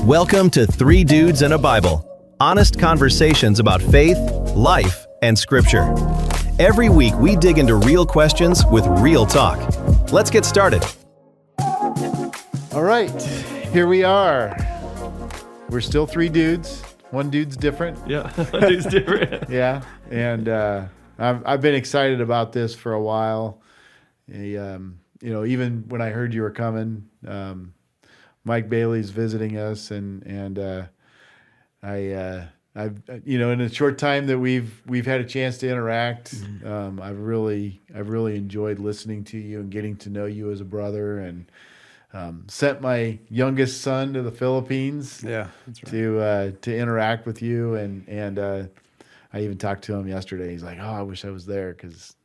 Welcome to Three Dudes and a Bible, honest conversations about faith, life, and Scripture. Every week we dig into real questions with real talk. Let's get started. All right, here we are. We're still three dudes. One dude's different. Yeah, one dude's different. Yeah, and I've been excited about this for a while. Even when I heard you were coming, Mike Bailey's visiting us, and I've in a short time that we've had a chance to interact, I've really enjoyed listening to you and getting to know you as a brother, and sent my youngest son to the Philippines. Yeah, that's right. To interact with you, and I even talked to him yesterday. He's like, "Oh, I wish I was there," because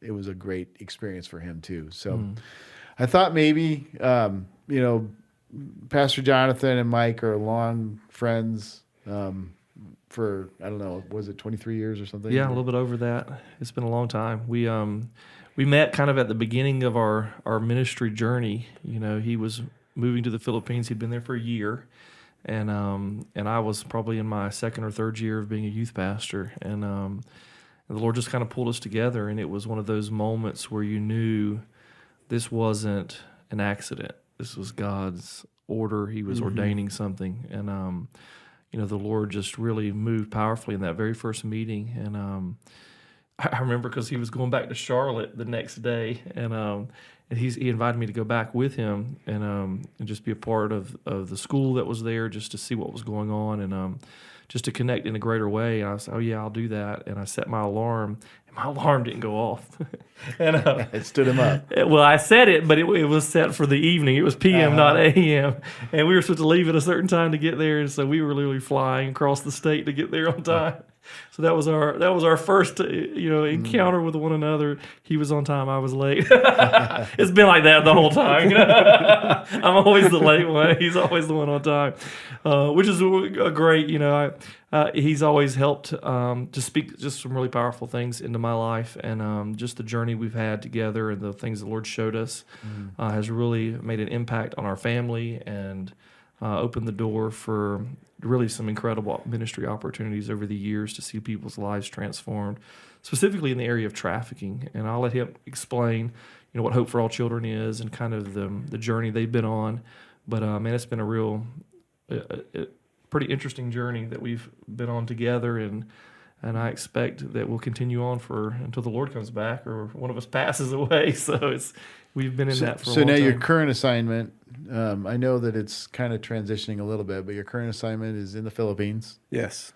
it was a great experience for him too. So I thought maybe Pastor Jonathan and Mike are long friends for, I don't know, was it 23 years or something? Yeah, a little bit over that. It's been a long time. We met kind of at the beginning of our ministry journey. You know, he was moving to the Philippines. He'd been there for a year, and I was probably in my second or third year of being a youth pastor, and the Lord just kind of pulled us together, and it was one of those moments where you knew this wasn't an accident. This was God's order. He was ordaining something, and the Lord just really moved powerfully in that very first meeting. And I remember because he was going back to Charlotte the next day, and he invited me to go back with him and just be a part of the school that was there, just to see what was going on, and just to connect in a greater way. And I said, "Oh yeah, I'll do that." And I set my alarm, and my alarm didn't go off. And it stood him up. Well, I set it, but it was set for the evening. It was p.m., not a.m. And we were supposed to leave at a certain time to get there, and so we were literally flying across the state to get there on time. So that was our first encounter with one another. He was on time, I was late. It's been like that the whole time. I'm always the late one. He's always the one on time, which is a great. He's always helped to speak just some really powerful things into my life, and just the journey we've had together and the things the Lord showed us has really made an impact on our family and opened the door for really some incredible ministry opportunities over the years to see people's lives transformed, specifically in the area of trafficking. And I'll let him explain, what Hope for All Children is and kind of the journey they've been on. But it's been a real, pretty interesting journey that we've been on together, and I expect that we'll continue on until the Lord comes back or one of us passes away. So we've been in that for a long time. So now your current assignment, I know that it's kind of transitioning a little bit, but your current assignment is in the Philippines. Yes.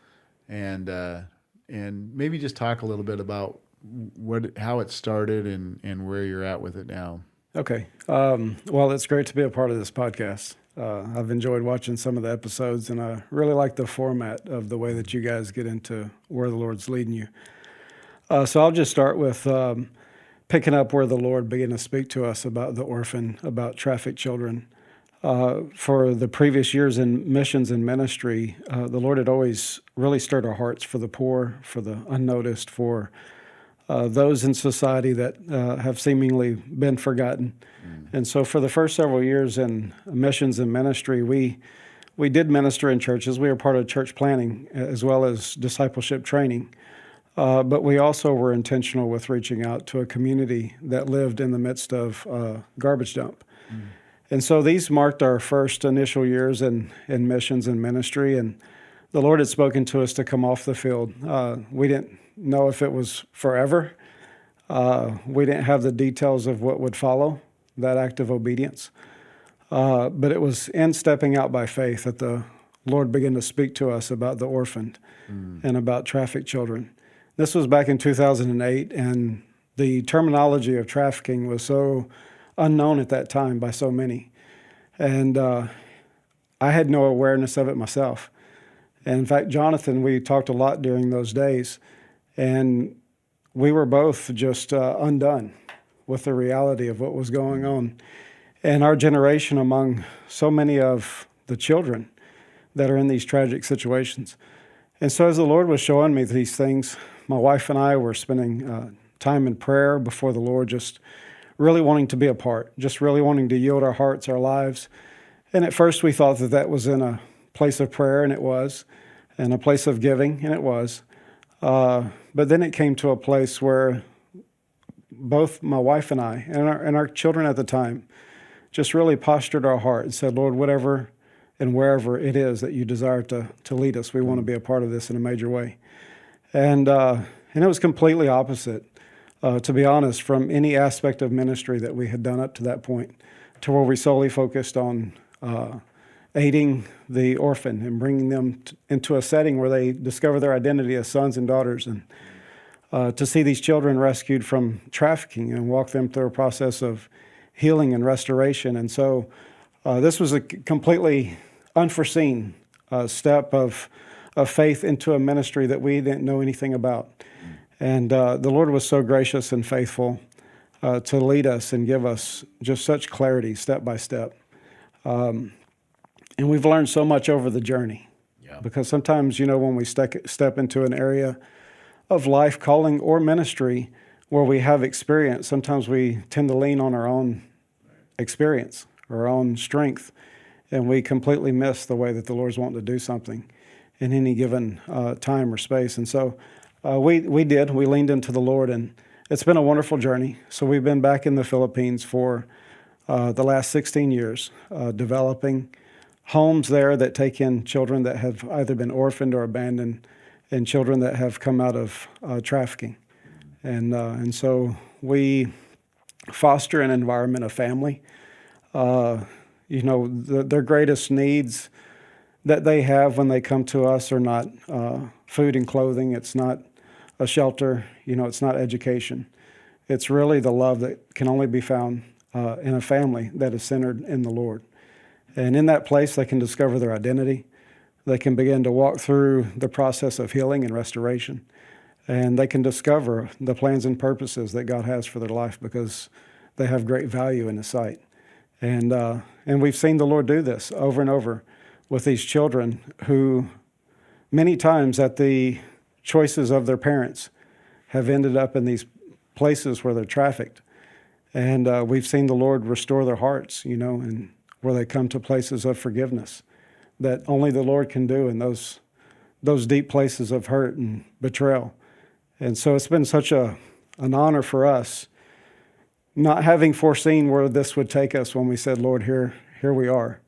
And maybe just talk a little bit about how it started and where you're at with it now. Okay. Well, it's great to be a part of this podcast. I've enjoyed watching some of the episodes, and I really like the format of the way that you guys get into where the Lord's leading you. So I'll just start with picking up where the Lord began to speak to us about the orphan, about trafficked children. For the previous years in missions and ministry, the Lord had always really stirred our hearts for the poor, for the unnoticed, for those in society that have seemingly been forgotten. And so for the first several years in missions and ministry, we did minister in churches. We were part of church planning as well as discipleship training. But we also were intentional with reaching out to a community that lived in the midst of a garbage dump. And so these marked our first initial years in missions and ministry, and the Lord had spoken to us to come off the field. We didn't know if it was forever. We didn't have the details of what would follow that act of obedience. But it was in stepping out by faith that the Lord began to speak to us about the orphaned and about trafficked children. This was back in 2008, and the terminology of trafficking was so unknown at that time by so many. And I had no awareness of it myself. And in fact, Jonathan, we talked a lot during those days, and we were both just undone with the reality of what was going on. And our generation, among so many of the children that are in these tragic situations. And so as the Lord was showing me these things, my wife and I were spending time in prayer before the Lord, just really wanting to be a part, just really wanting to yield our hearts, our lives. And at first we thought that was in a place of prayer, and it was, and a place of giving, and it was. But then it came to a place where both my wife and I, and our children at the time, just really postured our heart and said, Lord, whatever and wherever it is that you desire to lead us, we want to be a part of this in a major way. And it was completely opposite, to be honest, from any aspect of ministry that we had done up to that point, to where we solely focused on aiding the orphan and bringing them into a setting where they discover their identity as sons and daughters, and to see these children rescued from trafficking and walk them through a process of healing and restoration. And so this was a completely unforeseen step of faith into a ministry that we didn't know anything about. And the Lord was so gracious and faithful to lead us and give us just such clarity step by step. And we've learned so much over the journey. Yeah. Because sometimes, when we step into an area of life, calling, or ministry where we have experience, sometimes we tend to lean on our own experience, our own strength, and we completely miss the way that the Lord's wanting to do something in any given time or space. And so we leaned into the Lord, and it's been a wonderful journey. So we've been back in the Philippines for the last 16 years, developing homes there that take in children that have either been orphaned or abandoned, and children that have come out of trafficking. And so we foster an environment of family. Their greatest needs that they have when they come to us are not food and clothing. It's not a shelter. It's not education. It's really the love that can only be found in a family that is centered in the Lord. And in that place, they can discover their identity. They can begin to walk through the process of healing and restoration. And they can discover the plans and purposes that God has for their life, because they have great value in His sight. And we've seen the Lord do this over and over with these children who many times at the choices of their parents have ended up in these places where they're trafficked. And we've seen the Lord restore their hearts, and where they come to places of forgiveness that only the Lord can do in those deep places of hurt and betrayal. And so it's been such an honor for us, not having foreseen where this would take us when we said, Lord, here we are.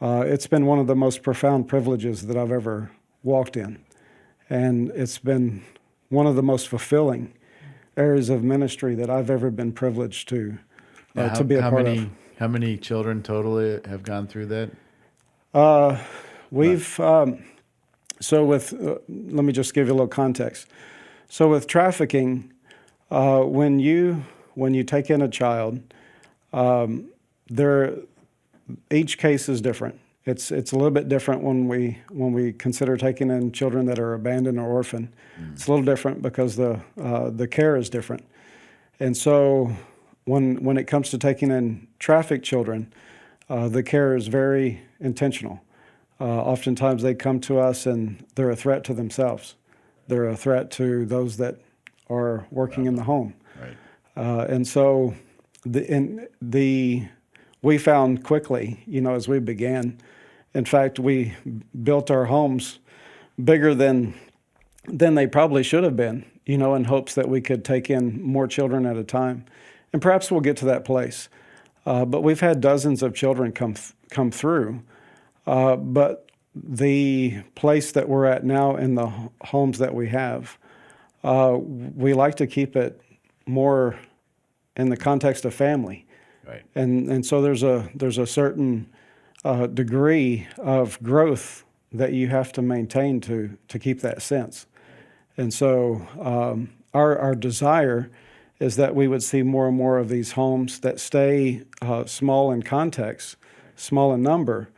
It's been one of the most profound privileges that I've ever walked in. And it's been one of the most fulfilling areas of ministry that I've ever been privileged to be a part of. How many children totally have gone through that? Let me just give you a little context. So with trafficking, when you take in a child, each case is different. It's a little bit different when we consider taking in children that are abandoned or orphaned. It's a little different because the care is different. And so when it comes to taking in trafficked children, the care is very intentional. Oftentimes they come to us and they're a threat to themselves. They're a threat to those that are working in the home. Right. And so we found quickly, as we began, in fact, we built our homes bigger than they probably should have been, in hopes that we could take in more children at a time. And perhaps we'll get to that place. But we've had dozens of children come through. But the place that we're at now in the homes that we have, we like to keep it more in the context of family. Right. And so there's a certain degree of growth that you have to maintain to keep that sense. And so our desire is that we would see more and more of these homes that stay small in context, small in number,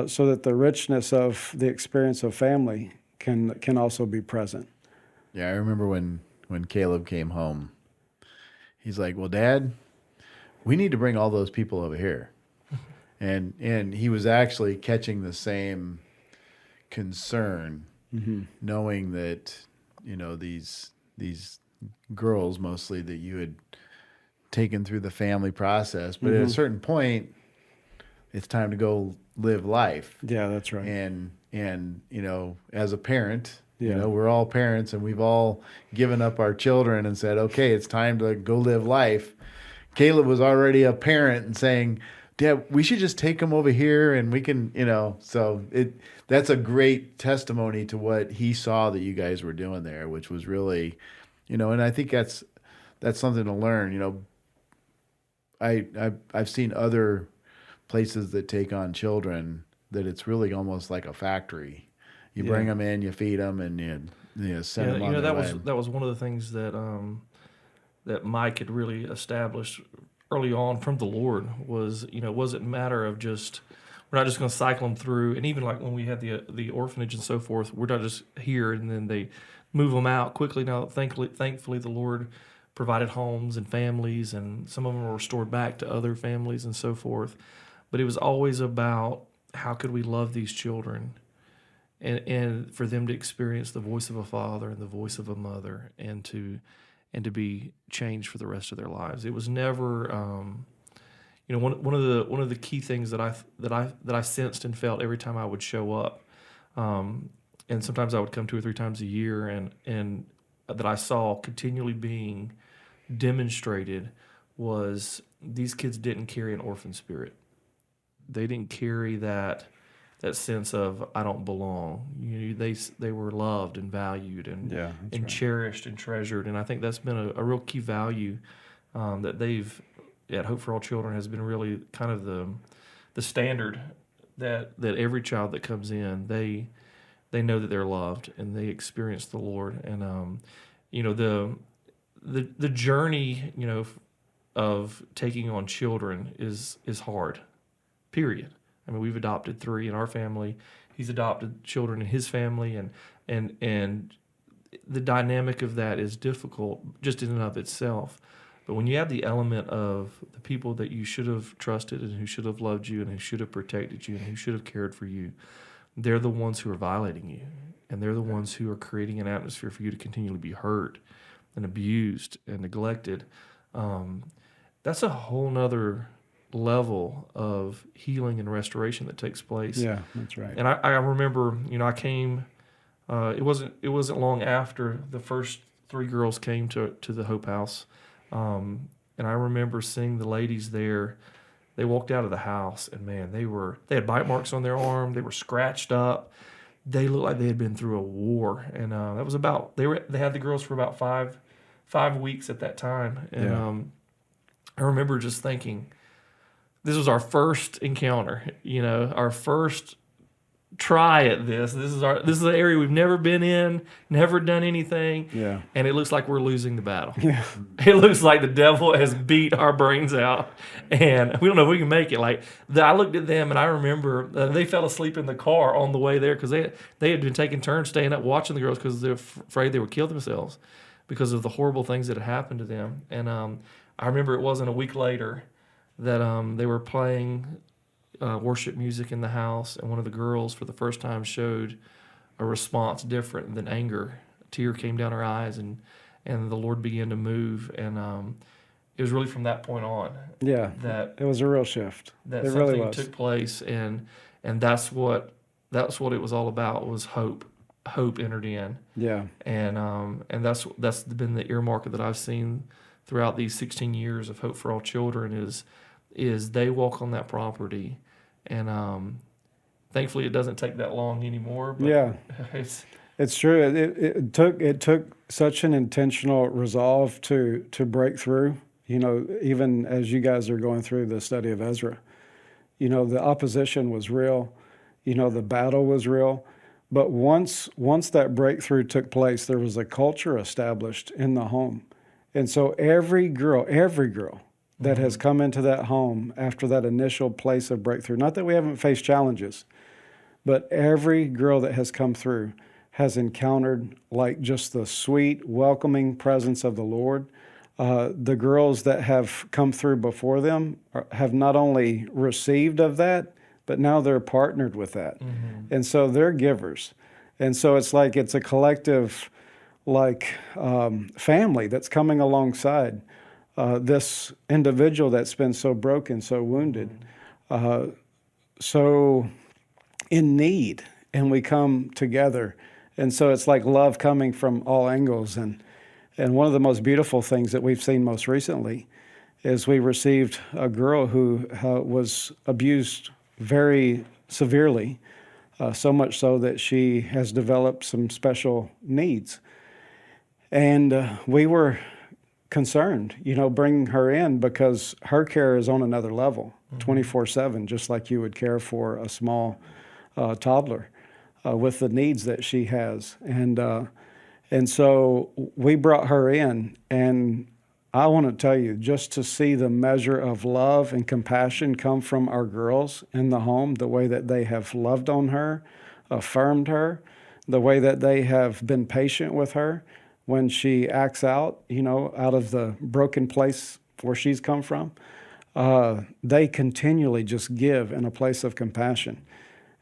so that the richness of the experience of family can also be present. Yeah, I remember when Caleb came home, he's like, well, Dad, we need to bring all those people over here. And he was actually catching the same concern, knowing that, these girls mostly that you had taken through the family process. But at a certain point, it's time to go live life. Yeah, that's right. And as a parent, Yeah. we're all parents, and we've all given up our children and said, okay, it's time to go live life. Caleb was already a parent and saying, Dad, we should just take him over here and we can, so that's a great testimony to what he saw that you guys were doing there, which was really, and I think that's something to learn. I've seen other places that take on children that it's really almost like a factory. You bring them in, you feed them, and you send them on their way. That was one of the things that that Mike had really established early on from the Lord was, it wasn't a matter of just, we're not just going to cycle them through. And even like when we had the orphanage and so forth, we're not just here and then they move them out quickly. Now, thankfully, the Lord provided homes and families, and some of them were restored back to other families and so forth. But it was always about how could we love these children and for them to experience the voice of a father and the voice of a mother and to be changed for the rest of their lives. It was never, one of the key things that I sensed and felt every time I would show up, and sometimes I would come 2 or 3 times a year, and that I saw continually being demonstrated was these kids didn't carry an orphan spirit. They didn't carry that sense of I don't belong. They were loved and valued and right. cherished and treasured. And I think that's been a real key value that they've at Hope for All Children has been really kind of the standard that every child that comes in they know that they're loved and they experience the Lord. And the journey of taking on children is hard. Period. I mean, we've adopted 3 in our family. He's adopted children in his family, and the dynamic of that is difficult just in and of itself. But when you have the element of the people that you should have trusted and who should have loved you and who should have protected you and who should have cared for you, they're the ones who are violating you, and they're the ones who are creating an atmosphere for you to continually be hurt and abused and neglected. That's a whole nother level of healing and restoration that takes place. Yeah, that's right. And I remember, I came. It wasn't long after the first 3 girls came to the Hope House, and I remember seeing the ladies there. They walked out of the house, and man, they had bite marks on their arm. They were scratched up. They looked like they had been through a war. And that was about they had the girls for about five weeks at that time. And I remember just thinking, this was our first encounter, our first try at this. This is an area we've never been in, never done anything. Yeah. And it looks like we're losing the battle. Yeah. It looks like the devil has beat our brains out, and we don't know if we can make it. I looked at them, and I remember they fell asleep in the car on the way there because they had been taking turns staying up watching the girls because they're afraid they would kill themselves because of the horrible things that had happened to them. And I remember it wasn't a week later that they were playing worship music in the house, and one of the girls for the first time showed a response different than anger. A tear came down her eyes, and the Lord began to move, and it was really from that point on. Yeah, that it was a real shift. That it something really was. took place, and that's what it was all about, was hope. Hope entered in. Yeah, and that's been the earmark that I've seen throughout these 16 years of Hope for All Children is they walk on that property, and thankfully it doesn't take that long anymore. But yeah, it's true. It took such an intentional resolve to break through. Even as you guys are going through the study of Ezra, the opposition was real. The battle was real. But once that breakthrough took place, there was a culture established in the home. And so every girl that has come into that home after that initial place of breakthrough, not that we haven't faced challenges, but every girl that has come through has encountered just the sweet, welcoming presence of the Lord. The girls that have come through before them have not only received of that, but now they're partnered with that. Mm-hmm. And so they're givers. And so it's a collective family that's coming alongside this individual that's been so broken, so wounded. so in need, and we come together. And so it's like love coming from all angles. And one of the most beautiful things that we've seen most recently is we received a girl who was abused very severely, so much so that she has developed some special needs. And we were concerned, bringing her in because her care is on another level, 24/7, just like you would care for a small toddler with the needs that she has. And so we brought her in, and I want to tell you, just to see the measure of love and compassion come from our girls in the home, the way that they have loved on her, affirmed her, the way that they have been patient with her when she acts out, out of the broken place where she's come from. They continually just give in a place of compassion.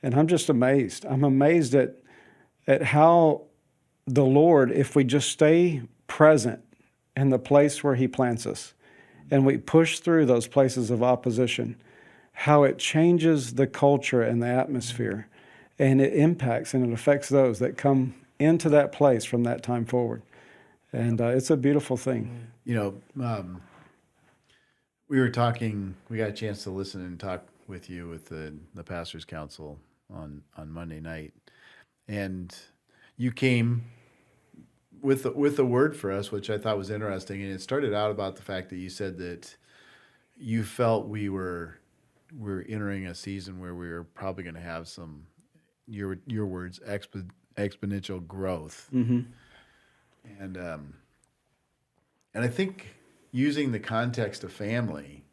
And I'm just amazed. I'm amazed at how the Lord, if we just stay present in the place where He plants us, and we push through those places of opposition, how it changes the culture and the atmosphere, and it impacts and it affects those that come into that place from that time forward. And it's a beautiful thing. We were talking, we got a chance to listen and talk with you with the Pastor's Council on Monday night. And you came with a word for us, which I thought was interesting. And it started out about the fact that you said that you felt we were entering a season where we were probably going to have some, your words, exponential growth. Mm-hmm. And I think using the context of family,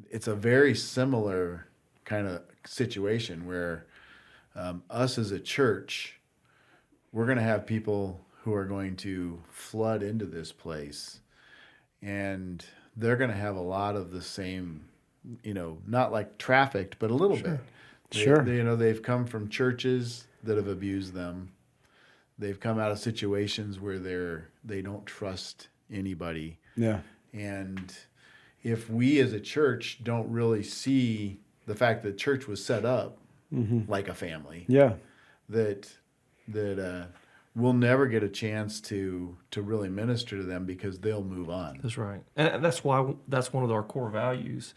it's a very similar kind of situation where us as a church, we're going to have people who are going to flood into this place, and they're going to have a lot of the same, not like trafficked, but a little bit. Sure. They've come from churches that have abused them. They've come out of situations where they don't trust anybody. Yeah. And if we as a church don't really see the fact that church was set up like a family, Yeah. that we'll never get a chance to really minister to them because they'll move on. That's right. And that's why that's one of our core values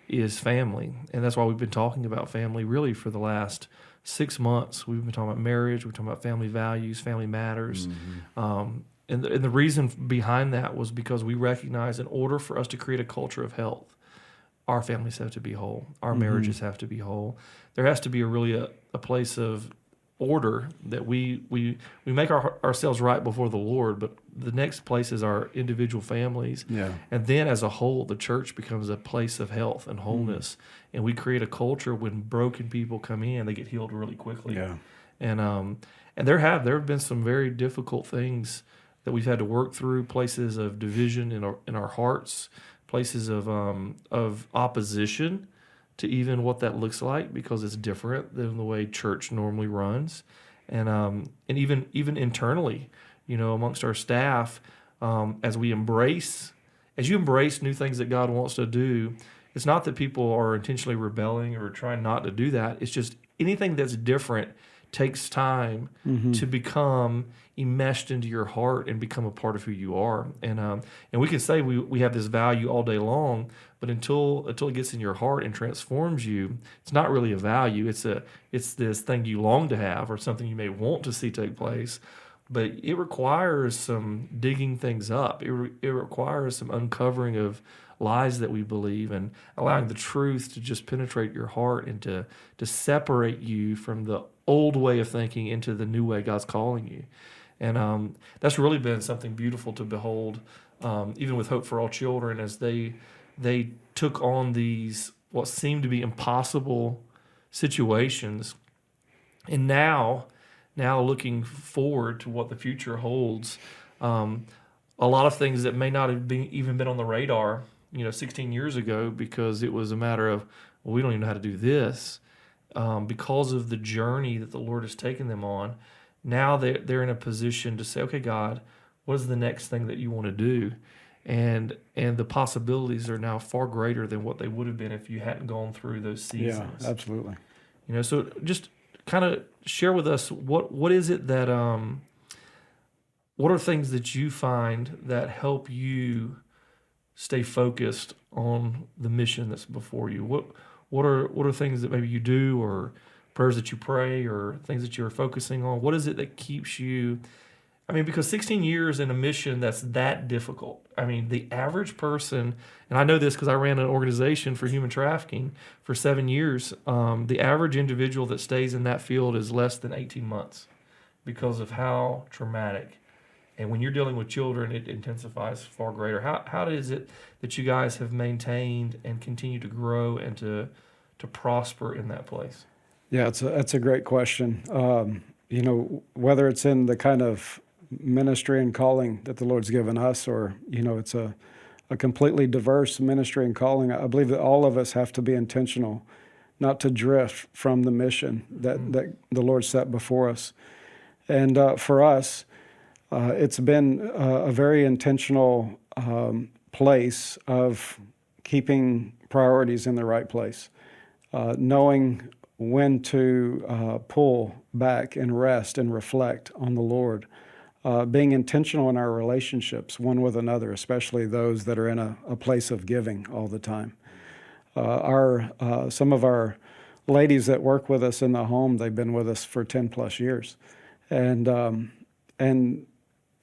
is family. And that's why we've been talking about family really for the last 6 months. We've been talking about marriage. We're talking about family values, family matters. And the reason behind that was because we recognize in order for us to create a culture of health, our families have to be whole. Our marriages have to be whole. There has to be a place of order that we make ourselves right before the Lord, but the next place is our individual families. Yeah. And then as a whole, the church becomes a place of health and wholeness. And we create a culture when broken people come in, they get healed really quickly. Yeah. And there have been some very difficult things that we've had to work through, places of division in our hearts, places of opposition to even what that looks like, because it's different than the way church normally runs, and even internally, amongst our staff, as you embrace new things that God wants to do. It's not that people are intentionally rebelling or trying not to do that. It's just anything that's different takes time to become enmeshed into your heart and become a part of who you are. And we can say we have this value all day long, but until it gets in your heart and transforms you, it's not really a value. It's this thing you long to have or something you may want to see take place. But it requires some digging things up. It requires some uncovering of lies that we believe and allowing the truth to just penetrate your heart and to separate you from the old way of thinking into the new way God's calling you. And that's really been something beautiful to behold, even with Hope for All Children, as they took on these what seemed to be impossible situations. And now looking forward to what the future holds, a lot of things that may not have even been on the radar, 16 years ago, because it was a matter of, well, we don't even know how to do this, because of the journey that the Lord has taken them on. Now they're in a position to say, okay, God, what is the next thing that you want to do? and the possibilities are now far greater than what they would have been if you hadn't gone through those seasons. Yeah, absolutely. So just kind of share with us what is it that what are things that you find that help you stay focused on the mission that's before you? What are things that maybe you do, or prayers that you pray, or things that you're focusing on? What is it that keeps you? I mean, because 16 years in a mission that's that difficult. I mean, the average person, and I know this because I ran an organization for human trafficking for 7 years. The average individual that stays in that field is less than 18 months because of how traumatic. And when you're dealing with children, it intensifies far greater. How is it that you guys have maintained and continue to grow and to prosper in that place? Yeah, that's a great question. Whether it's in the kind of ministry and calling that the Lord's given us, or it's a completely diverse ministry and calling, I believe that all of us have to be intentional not to drift from the mission that the Lord set before us. And for us, it's been a very intentional place of keeping priorities in the right place, knowing when to pull back and rest and reflect on the Lord, being intentional in our relationships one with another, especially those that are in a place of giving all the time. Some of our ladies that work with us in the home, they've been with us for 10 plus years, and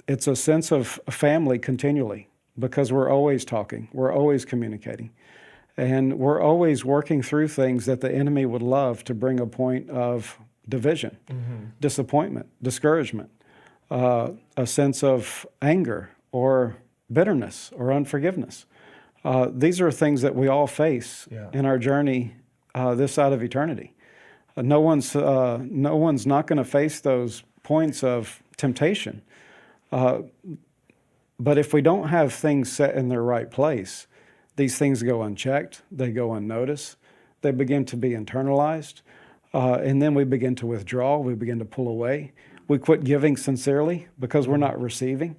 it's a sense of family continually, because we're always talking, we're always communicating. And we're always working through things that the enemy would love to bring a point of division, disappointment, discouragement, a sense of anger or bitterness or unforgiveness. These are things that we all face in our journey this side of eternity. No one's not going to face those points of temptation. But if we don't have things set in their right place, these things go unchecked, they go unnoticed, they begin to be internalized, and then we begin to withdraw, we begin to pull away. We quit giving sincerely because we're not receiving.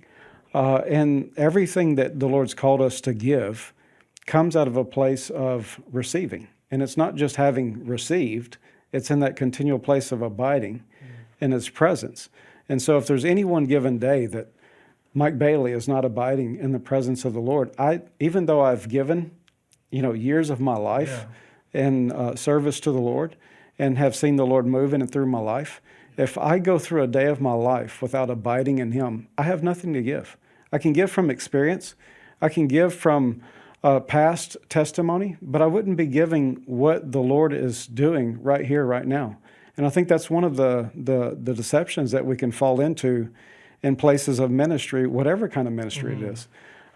And everything that the Lord's called us to give comes out of a place of receiving. And it's not just having received, it's in that continual place of abiding in His presence. And so if there's any one given day that Mike Bailey is not abiding in the presence of the Lord, even though I've given, years of my life in service to the Lord and have seen the Lord move in and through my life, if I go through a day of my life without abiding in Him, I have nothing to give. I can give from experience. I can give from past testimony, but I wouldn't be giving what the Lord is doing right here, right now. And I think that's one of the deceptions that we can fall into in places of ministry, whatever kind of ministry it is,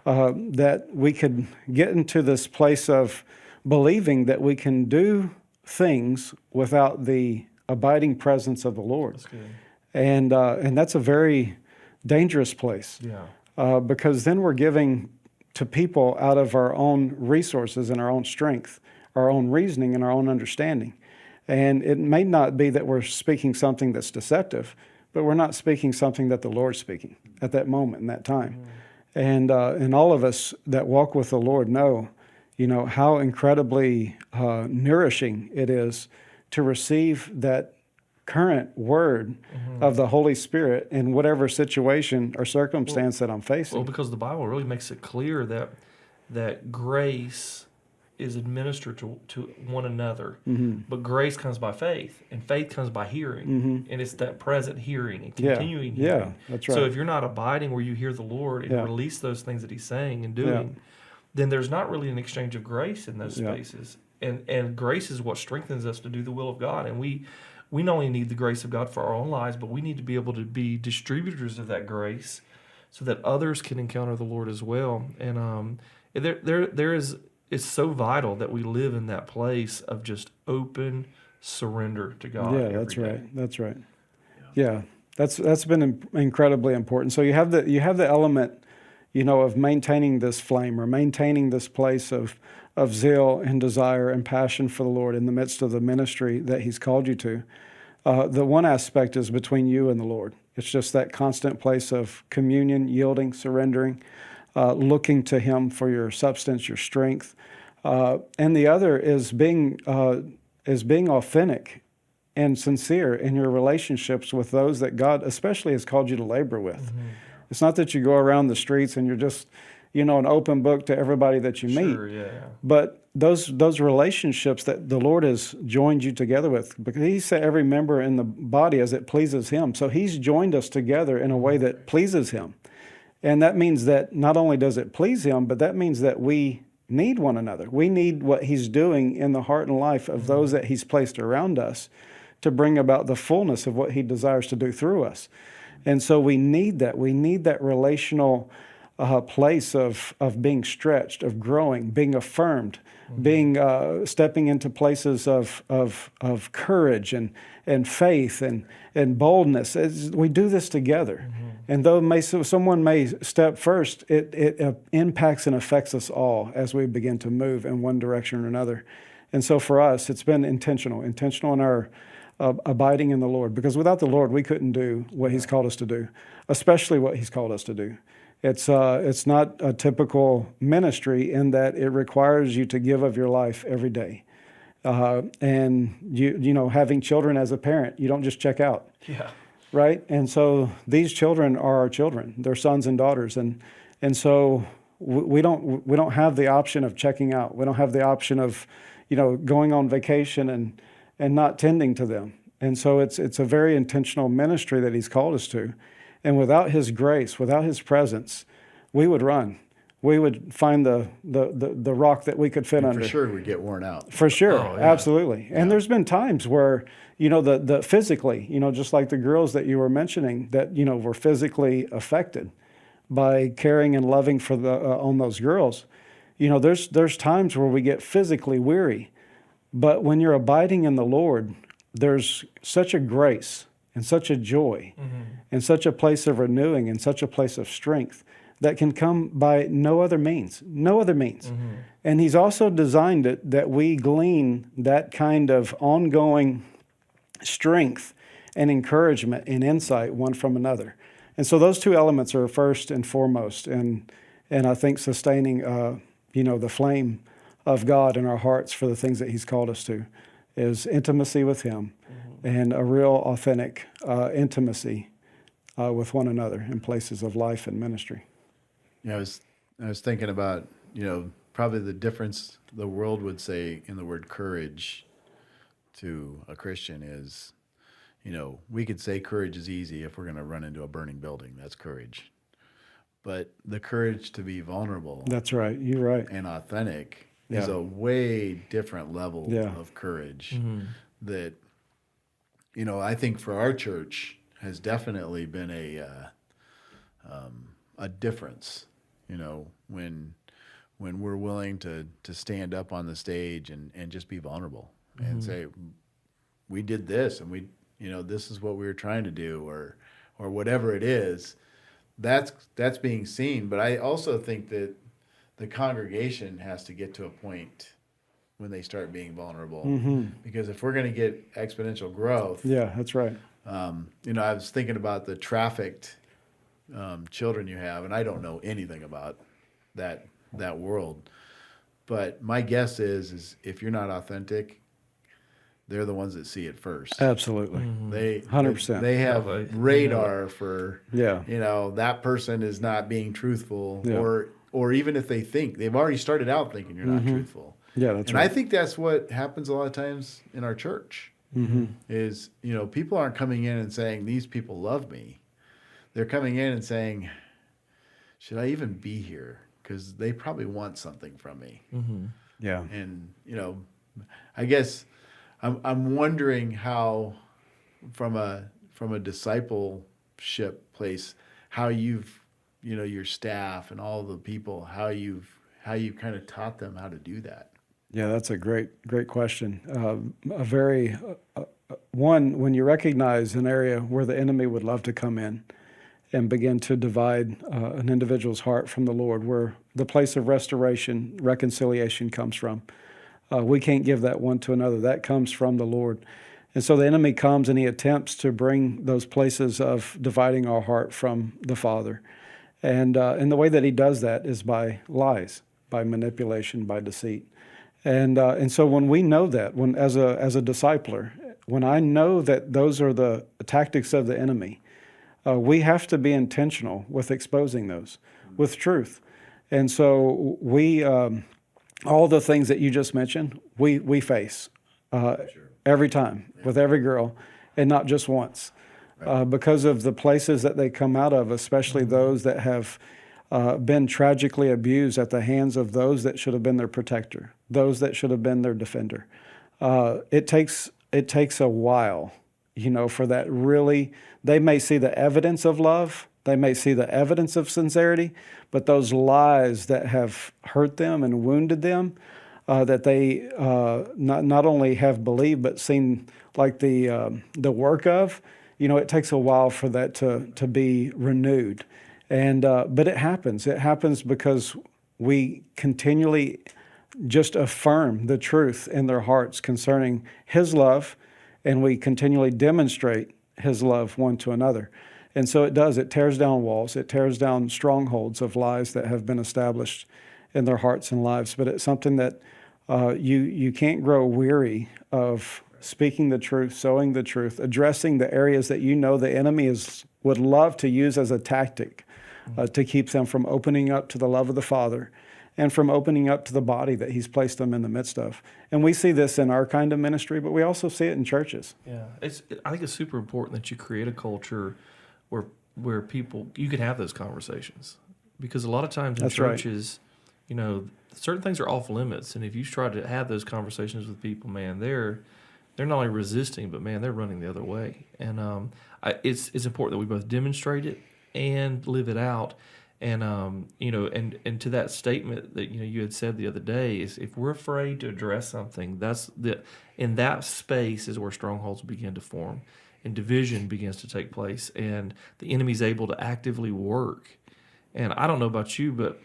that we could get into this place of believing that we can do things without the abiding presence of the Lord. That's good. And that's a very dangerous place, because then we're giving to people out of our own resources and our own strength, our own reasoning and our own understanding. And it may not be that we're speaking something that's deceptive, but we're not speaking something that the Lord's speaking at that moment, in that time. And all of us that walk with the Lord know, how incredibly nourishing it is to receive that current word of the Holy Spirit in whatever situation or circumstance that I'm facing. Well, because the Bible really makes it clear that grace is administered to one another, but grace comes by faith, and faith comes by hearing, and it's that present hearing and continuing hearing. Yeah, that's right. So if you're not abiding where you hear the Lord and release those things that He's saying and doing, then there's not really an exchange of grace in those spaces. And grace is what strengthens us to do the will of God. And we not only need the grace of God for our own lives, but we need to be able to be distributors of that grace so that others can encounter the Lord as well. And it's so vital that we live in that place of just open surrender to God. Yeah, that's right. That's right. Yeah, that's been incredibly important. So you have the element, of maintaining this flame or maintaining this place of zeal and desire and passion for the Lord in the midst of the ministry that He's called you to. The one aspect is between you and the Lord. It's just that constant place of communion, yielding, surrendering. looking to Him for your substance, your strength. And the other is being authentic and sincere in your relationships with those that God especially has called you to labor with. It's not that you go around the streets and you're just, an open book to everybody that you meet. Sure, yeah. But those relationships that the Lord has joined you together with, because He said every member in the body as it pleases Him. So He's joined us together in a way that pleases Him. And that means that not only does it please Him, but that means that we need one another. We need what He's doing in the heart and life of those that He's placed around us to bring about the fullness of what He desires to do through us. And so we need that. We need that relational place of being stretched, of growing, being affirmed, being stepping into places of courage and faith and boldness. We do this together. And though someone may step first, it impacts and affects us all as we begin to move in one direction or another. And so for us, it's been intentional in our abiding in the Lord. Because without the Lord, we couldn't do what He's called us to do, especially what He's called us to do. It's not a typical ministry in that it requires you to give of your life every day. And having children as a parent, you don't just check out. Yeah. Right? And so these children are our children. They're sons and daughters. And so we don't have the option of checking out. We don't have the option of, going on vacation and not tending to them. And so it's a very intentional ministry that He's called us to. And without His grace, without His presence, we would run. We would find the rock that we could fit under. For sure, we get worn out. For sure, Oh, yeah. absolutely. And there's been times where, the physically, just like the girls that you were mentioning, that were physically affected by caring and loving for on those girls. There's times where we get physically weary, but when you're abiding in the Lord, there's such a grace and such a joy and such a place of renewing and such a place of strength that can come by no other means. And He's also designed it that we glean that kind of ongoing strength and encouragement and insight one from another. And so those two elements are first and foremost, and I think sustaining the flame of God in our hearts for the things that He's called us to is intimacy with Him and a real authentic intimacy with one another in places of life and ministry. I was thinking about, probably the difference the world would say in the word courage to a Christian is, we could say courage is easy if we're going to run into a burning building. That's courage. But the courage to be vulnerable. That's right. You're right. And authentic is a way different level of courage that, I think for our church has definitely been a difference, when we're willing to stand up on the stage and just be vulnerable and say, we did this and this is what we were trying to do or whatever it is. That's being seen. But I also think that the congregation has to get to a point when they start being vulnerable. Because if we're going to get exponential growth. Yeah, that's right. I was thinking about the trafficked children you have, and I don't know anything about that world. But my guess is if you're not authentic, they're the ones that see it first. Absolutely. They 100%. They have radar for that person is not being truthful, or even if they think they've already started out thinking you're not truthful. Yeah, that's and right. I think that's what happens a lot of times in our church. Is people aren't coming in and saying these people love me. They're coming in and saying, should I even be here? Because they probably want something from me. Yeah. And I guess I'm wondering how, from a discipleship place, how you've your staff and all the people, how you kind of taught them how to do that. Yeah, that's a great question. A very one, when you recognize an area where the enemy would love to come in and begin to divide an individual's heart from the Lord, where the place of restoration, reconciliation comes from. We can't give that one to another. That comes from the Lord. And so the enemy comes and he attempts to bring those places of dividing our heart from the Father. And the way that he does that is by lies, by manipulation, by deceit. And so when we know that, when as a discipler, when I know that those are the tactics of the enemy, we have to be intentional with exposing those with truth. And so we, all the things that you just mentioned, we face every time with every girl, and not just once, because of the places that they come out of, especially those that have been tragically abused at the hands of those that should have been their protector, those that should have been their defender. It takes a while, for that really. They may see the evidence of love, they may see the evidence of sincerity, but those lies that have hurt them and wounded them, that they not only have believed but seen like the work of, it takes a while for that to be renewed. And but it happens. It happens because we continually just affirm the truth in their hearts concerning His love, and we continually demonstrate His love one to another. And so it does. It tears down walls. It tears down strongholds of lies that have been established in their hearts and lives. But it's something that you can't grow weary of speaking the truth, sowing the truth, addressing the areas that the enemy would love to use as a tactic to keep them from opening up to the love of the Father and from opening up to the body that He's placed them in the midst of. And we see this in our kind of ministry, but we also see it in churches. Yeah, I think it's super important that you create a culture where people, you can have those conversations, because a lot of times in churches, certain things are off limits, and if you try to have those conversations with people, man, they're not only resisting, but man, they're running the other way. And it's important that we both demonstrate it and live it out. And and to that statement that you had said the other day, is if we're afraid to address something, in that space is where strongholds begin to form, and division begins to take place, and the enemy's able to actively work. And I don't know about you, but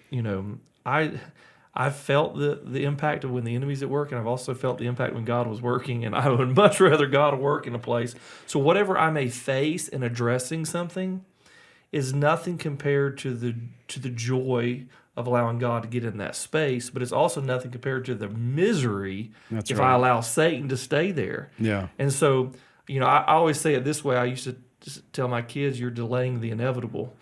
I've felt the impact of when the enemy's at work, and I've also felt the impact when God was working, and I would much rather God work in a place. So whatever I may face in addressing something is nothing compared to the joy of allowing God to get in that space, but it's also nothing compared to the misery I allow Satan to stay there. Yeah. And so, I always say it this way. I used to just tell my kids, you're delaying the inevitable.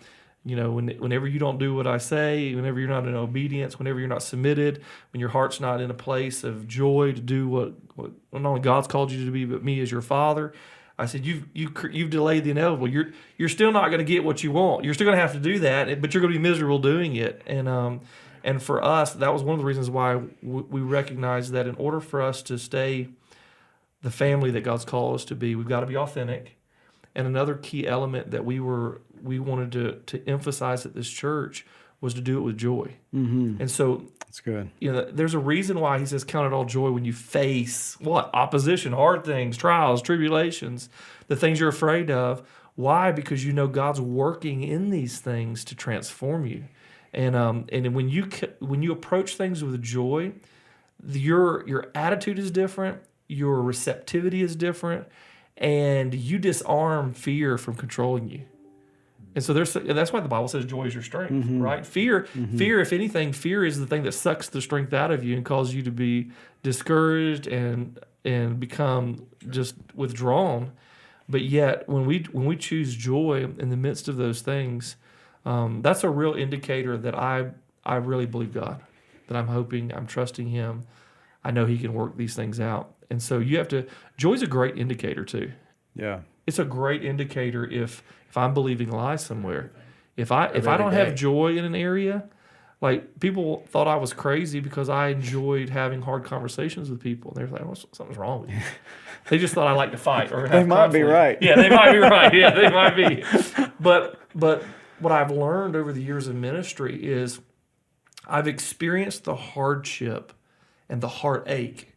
Whenever you don't do what I say, whenever you're not in obedience, whenever you're not submitted, when your heart's not in a place of joy to do what not only God's called you to be, but me as your Father, I said, you've delayed the inevitable. You're still not going to get what you want. You're still going to have to do that, but you're going to be miserable doing it. And for us, that was one of the reasons why we recognized that in order for us to stay the family that God's called us to be, we've got to be authentic. And another key element that we wanted to emphasize at this church was to do it with joy. Mm-hmm. And so that's good. There's a reason why He says, count it all joy when you face opposition, hard things, trials, tribulations, the things you're afraid of. Why? Because God's working in these things to transform you. And when you approach things with joy, your attitude is different, your receptivity is different, and you disarm fear from controlling you. And so that's why the Bible says joy is your strength, mm-hmm. right? Fear, if anything, fear is the thing that sucks the strength out of you and causes you to be discouraged and become just withdrawn. But yet, when we choose joy in the midst of those things, that's a real indicator that I really believe God, that I'm hoping, I'm trusting Him. I know He can work these things out. And so joy's a great indicator too. Yeah. It's a great indicator if I'm believing lies somewhere. If I don't have joy in an area, like people thought I was crazy because I enjoyed having hard conversations with people. And they're like, something's wrong with you. They just thought I liked to fight or have They might be right. Yeah, they might be right. Yeah, they might be. But what I've learned over the years of ministry is I've experienced the hardship and the heartache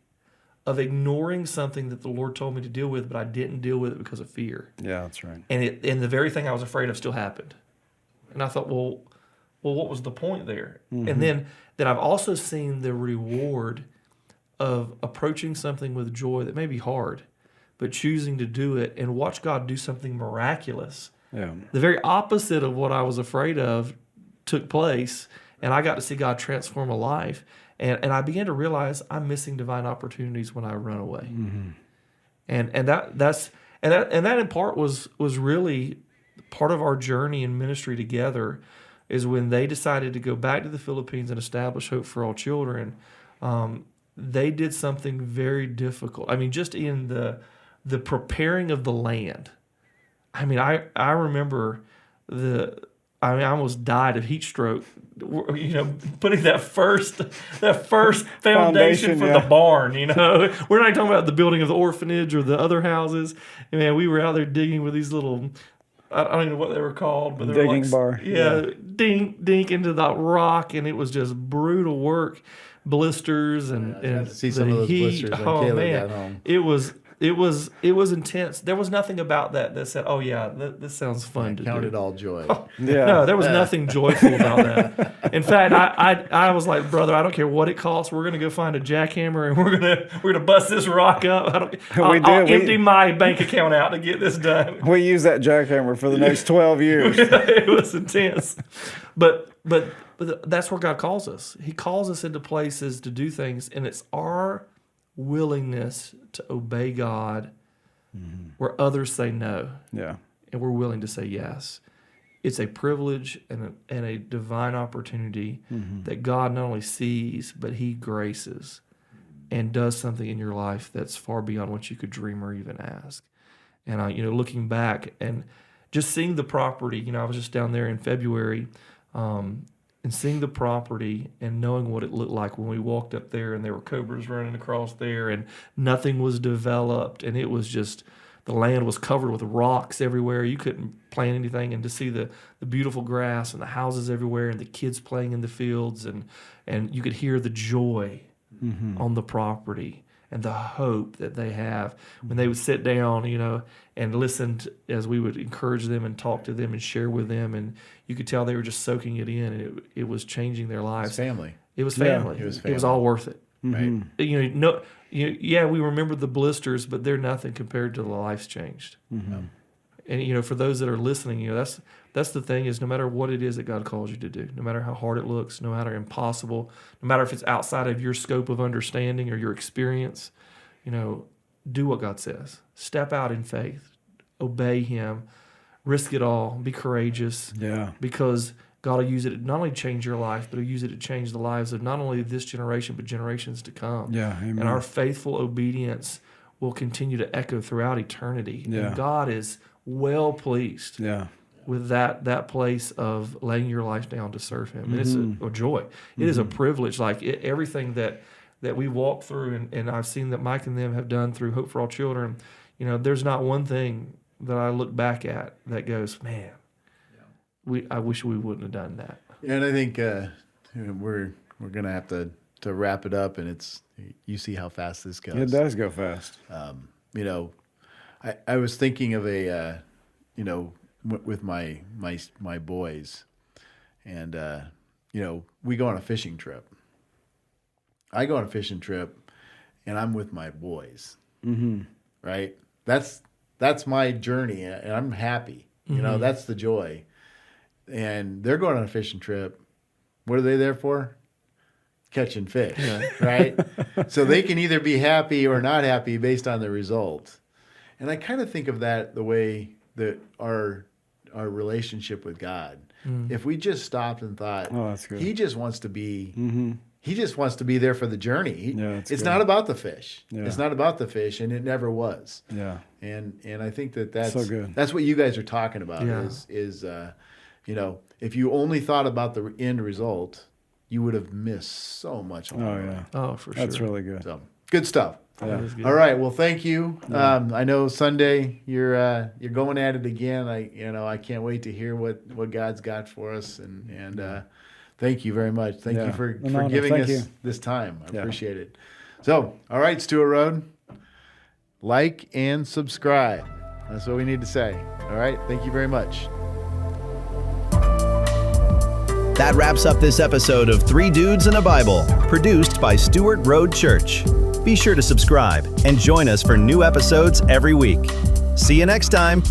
of ignoring something that the Lord told me to deal with, but I didn't deal with it because of fear. Yeah, that's right. And the very thing I was afraid of still happened. And I thought, well, what was the point there? Mm-hmm. And then I've also seen the reward of approaching something with joy that may be hard, but choosing to do it and watch God do something miraculous. Yeah. The very opposite of what I was afraid of took place, and I got to see God transform a life. And I began to realize I'm missing divine opportunities when I run away. And that in part was really part of our journey in ministry together, is when they decided to go back to the Philippines and establish Hope for All Children. They did something very difficult. I mean, just in the preparing of the land. I mean, I remember I almost died of heat stroke, putting that first foundation for the barn, We're not talking about the building of the orphanage or the other houses. And man, we were out there digging with these little, I don't even know what they were called, but they were digging bar. Yeah, dink into the rock, and it was just brutal work. Blisters and see some of those heat. blisters when Oh Kayla man, got home. it was intense. There was nothing about that said, "Oh yeah, this sounds fun to Count do." it all joy. Yeah. No, there was nothing joyful about that. In fact, I was like, brother, I don't care what it costs. We're gonna go find a jackhammer and we're gonna bust this rock up. I'll empty my bank account out to get this done. We use that jackhammer for the next 12 years. It was intense, but that's where God calls us. He calls us into places to do things, and it's our willingness to obey God where others say no, Yeah. and we're willing to say yes. It's a privilege and a divine opportunity that God not only sees, but He graces and does something in your life that's far beyond what you could dream or even ask. And looking back and just seeing the property, I was just down there in February, and seeing the property and knowing what it looked like when we walked up there, and there were cobras running across there, and nothing was developed, and it was just, the land was covered with rocks everywhere. You couldn't plant anything, and to see the beautiful grass and the houses everywhere and the kids playing in the fields, and you could hear the joy on the property and the hope that they have when they would sit down, and listen as we would encourage them and talk to them and share with them, and you could tell they were just soaking it in, and it was changing their lives. Family. It was family. Yeah, It was all worth it. Right. We remember the blisters, but they're nothing compared to the lives changed. And for those that are listening, that's the thing, is no matter what it is that God calls you to do, no matter how hard it looks, no matter impossible, no matter if it's outside of your scope of understanding or your experience, do what God says. Step out in faith, obey Him, risk it all, be courageous. Yeah. Because God will use it to not only change your life, but He'll use it to change the lives of not only this generation, but generations to come. Yeah, amen. And our faithful obedience will continue to echo throughout eternity. Yeah. And God is well pleased with that place of laying your life down to serve Him. And it's a joy. It is a privilege. Like everything that we walk through, and I've seen that Mike and them have done through Hope for All Children, there's not one thing that I look back at that goes, man, I wish we wouldn't have done that. And I think we're going to have to wrap it up, and you see how fast this goes. It does go fast. I was thinking of with my boys, and we go on a fishing trip. I go on a fishing trip, and I'm with my boys. Right? That's my journey, and I'm happy. That's the joy. And they're going on a fishing trip. What are they there for? Catching fish, right? So they can either be happy or not happy based on the result. And I kind of think of that the way that our relationship with God. If we just stopped and thought, Oh, that's good. He just wants to be, He just wants to be there for the journey. That's it's good. not about the fish. Yeah. It's not about the fish, and it never was. Yeah. And I think that's So good. That's what you guys are talking about. Yeah. Is if you only thought about the end result, you would have missed so much. Oh, yeah. Oh, for sure. That's really good. So good stuff. That is good. All right. Well, thank you. I know Sunday you're going at it again. I can't wait to hear what God's got for us. And thank you very much. Thank you for An honor. giving Thank us you. this time. I Yeah. appreciate it. So, all right, Stewart Road. Like and subscribe. That's what we need to say. All right. Thank you very much. That wraps up this episode of Three Dudes and a Bible, produced by Stewart Road Church. Be sure to subscribe and join us for new episodes every week. See you next time.